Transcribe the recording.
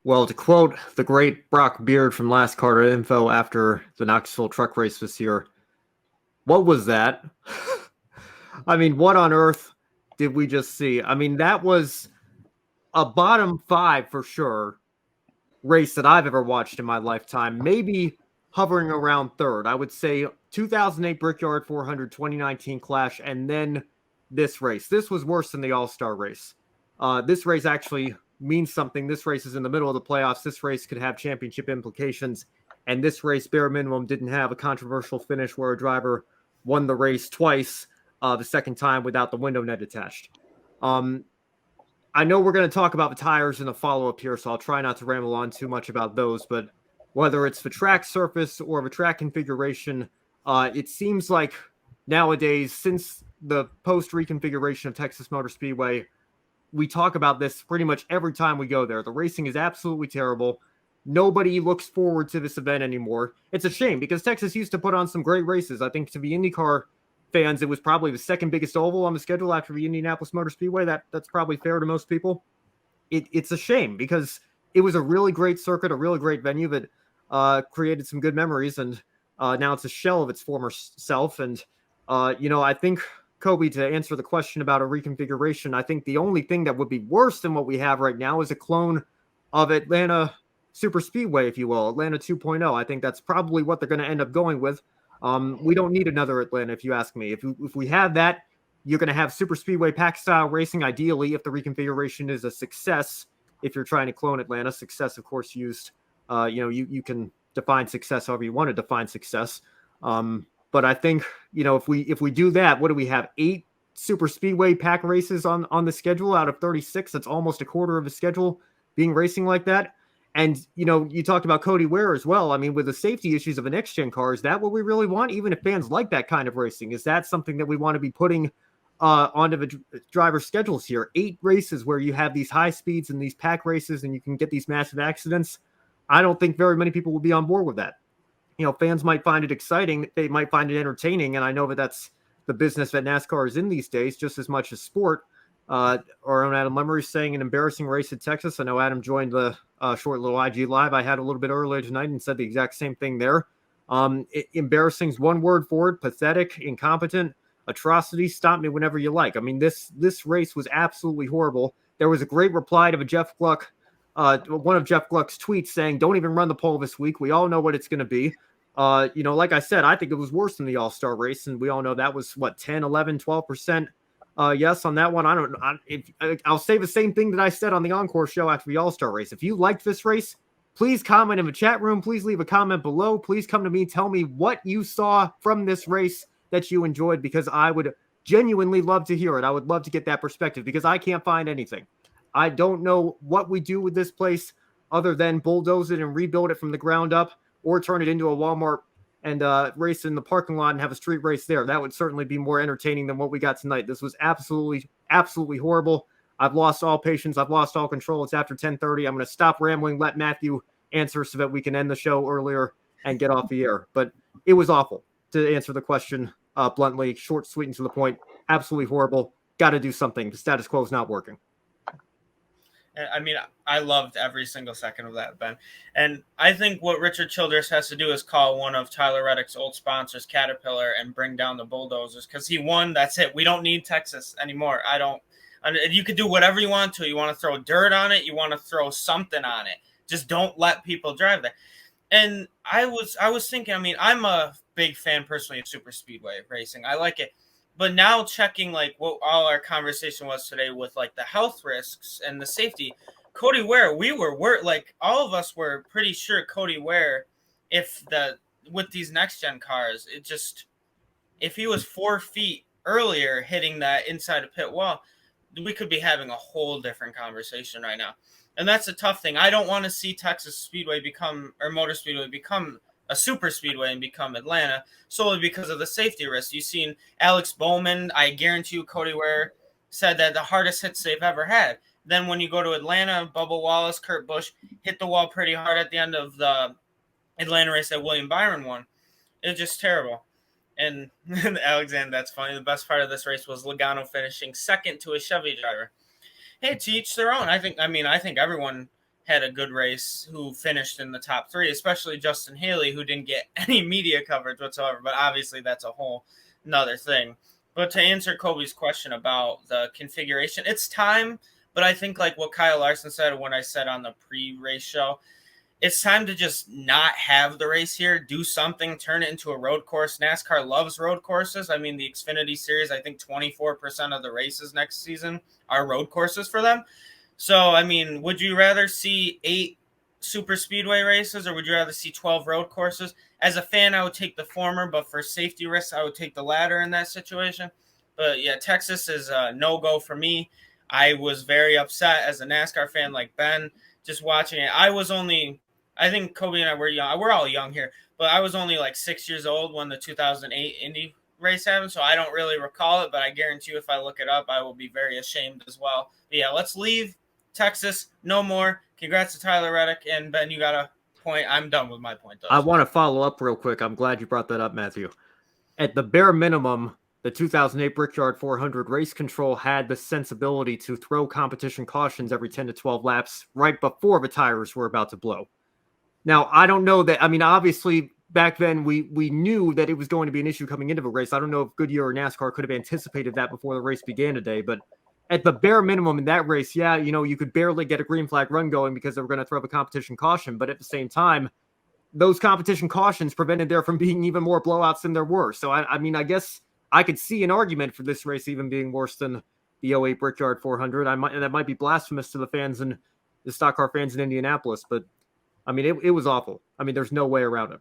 Well, to quote the great Brock Beard from NASCAR Info after the Knoxville truck race this year, what was that? I mean, what on earth did we just see? I mean, that was a bottom five for sure race that I've ever watched in my lifetime, maybe hovering around third. I would say 2008 Brickyard 400, 2019 Clash, and then this race. This was worse than the All Star race. This race actually means something. This race is in the middle of the playoffs. This race could have championship implications. And this race, bare minimum, didn't have a controversial finish where a driver won the race twice, the second time without the window net attached. Um, I know we're going to talk about the tires in the follow up here, so I'll try not to ramble on too much about those. But whether it's the track surface or the track configuration, it seems like nowadays, since the post reconfiguration of Texas Motor Speedway, we talk about this pretty much every time we go there. The racing is absolutely terrible. Nobody looks forward to this event anymore. It's a shame because Texas used to put on some great races. I think to the IndyCar fans, it was probably the second biggest oval on the schedule after the Indianapolis Motor Speedway. That's probably fair to most people. It's a shame because it was a really great circuit, a really great venue that created some good memories, and now it's a shell of its former self. And I think Kobe, to answer the question about a reconfiguration, I think the only thing that would be worse than what we have right now is a clone of Atlanta Super Speedway, if you will, Atlanta 2.0. I think that's probably what they're going to end up going with. We don't need another Atlanta, if you ask me. If we have that, you're going to have super speedway pack style racing. Ideally, if the reconfiguration is a success, if you're trying to clone Atlanta, success, of course, used. You can define success however you want to define success. But I think if we do that, what do we have? 8 super speedway pack races on the schedule out of 36. That's almost a quarter of the schedule being racing like that. And, you talked about Cody Ware as well. I mean, with the safety issues of a next-gen car, is that what we really want? Even if fans like that kind of racing, is that something that we want to be putting onto the driver schedules here? 8 races where you have these high speeds and these pack races and you can get these massive accidents. I don't think very many people will be on board with that. Fans might find it exciting. They might find it entertaining. And I know that that's the business that NASCAR is in these days, just as much as sport. Our own Adam Lemery saying an embarrassing race at Texas. I know Adam joined the short little IG live I had a little bit earlier tonight and said the exact same thing there. Embarrassing is one word for it: pathetic, incompetent, atrocity. Stop me whenever you like. I mean, this race was absolutely horrible. There was a great reply to one of Jeff Gluck's tweets saying, "Don't even run the pole this week. We all know what it's going to be." Like I said, I think it was worse than the All-Star race, and we all know that was 10, 11, 12%. Yes, on that one, I'll say the same thing that I said on the Encore show after the All-Star race. If you liked this race, please comment in the chat room. Please leave a comment below. Please come to me. Tell me what you saw from this race that you enjoyed, because I would genuinely love to hear it. I would love to get that perspective because I can't find anything. I don't know what we do with this place other than bulldoze it and rebuild it from the ground up, or turn it into a Walmart and race in the parking lot and have a street race there. That would certainly be more entertaining than what we got tonight. This was absolutely, absolutely horrible. I've lost all patience. I've lost all control. It's after 10:30. I'm going to stop rambling, let Matthew answer so that we can end the show earlier and get off the air. But it was awful, to answer the question bluntly, short, sweet, and to the point. Absolutely horrible. Got to do something. The status quo is not working. I mean, I loved every single second of that, Ben. And I think what Richard Childress has to do is call one of Tyler Reddick's old sponsors, Caterpillar, and bring down the bulldozers, because he won. That's it. We don't need Texas anymore. You could do whatever you want to. You want to throw dirt on it. You want to throw something on it. Just don't let people drive there. And I was thinking, I mean, I'm a big fan personally of super speedway racing. I like it. But now checking like what all our conversation was today with like the health risks and the safety, Cody Ware, we're like all of us were pretty sure Cody Ware, with these next gen cars, if he was 4 feet earlier hitting that inside of pit wall, we could be having a whole different conversation right now. And that's a tough thing. I don't want to see Texas Speedway Motor Speedway become a super speedway and become Atlanta solely because of the safety risk. You've seen Alex Bowman. I guarantee you Cody Ware said that the hardest hits they've ever had. Then when you go to Atlanta, Bubba Wallace, Kurt Busch hit the wall pretty hard at the end of the Atlanta race that William Byron won. It's just terrible. And Alexander, that's funny. The best part of this race was Logano finishing second to a Chevy driver. Hey, to each their own. I think everyone had a good race who finished in the top 3, especially Justin Haley, who didn't get any media coverage whatsoever. But obviously that's a whole another thing. But to answer Kobe's question about the configuration, it's time. But I think like what Kyle Larson said when I said on the pre-race show, it's time to just not have the race here. Do something, turn it into a road course. NASCAR loves road courses. I mean, the Xfinity Series, I think 24% of the races next season are road courses for them. So, I mean, would you rather see 8 super speedway races or would you rather see 12 road courses? As a fan, I would take the former, but for safety risks, I would take the latter in that situation. But yeah, Texas is a no-go for me. I was very upset as a NASCAR fan like Ben, just watching it. I think Kobe and I were young. We're all young here, but I was only like 6 years old when the 2008 Indy race happened, so I don't really recall it, but I guarantee you if I look it up, I will be very ashamed as well. But yeah, let's leave Texas. No more. Congrats to Tyler Reddick. And Ben, you got a point. I'm done with my point, though. I want to follow up real quick. I'm glad you brought that up, Matthew. At the bare minimum, the 2008 Brickyard 400 race control had the sensibility to throw competition cautions every 10 to 12 laps right before the tires were about to blow. Now, I don't know that. I mean, obviously, back then we knew that it was going to be an issue coming into the race. I don't know if Goodyear or NASCAR could have anticipated that before the race began today. But at the bare minimum in that race, yeah, you could barely get a green flag run going because they were going to throw up a competition caution. But at the same time, those competition cautions prevented there from being even more blowouts than there were. So, I mean, I guess I could see an argument for this race even being worse than the 08 Brickyard 400. That might be blasphemous to the fans and the stock car fans in Indianapolis, but I mean, it was awful. I mean, there's no way around it.